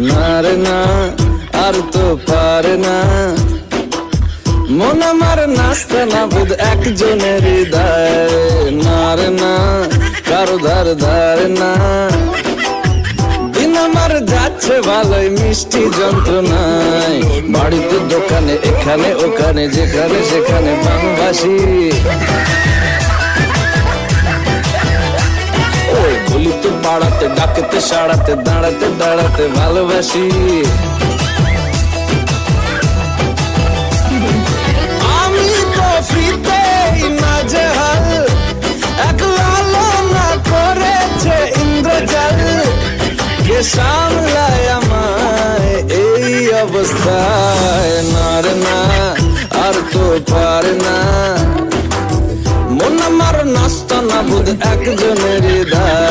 না রে না, আর তো পারে না। মন আমার নাস্তা না বুধ একজনের হৃদয়। না রে না, কারো ধার ধার না। দিন আমার যাচ্ছে ভালোই মিষ্টি যন্ত্রণায়। বাড়িতে দোকানে এখানে ওখানে যেখানে সেখানে বাংলাবাসী। গলিতে পাড়াতে ডাকেতে সাড়াতে দাঁড়াতে দাঁড়াতে ভালোবাসি। আমি তো ফ্রিতেই নাজেহাল, এক লালনা করেছে ইন্দ্রজাল। কে সামলায় আমায় এই অবস্থায়। না রে না, আর তো পারে না। মন আমার নাস্তা না বুধ একজনের হৃদয়।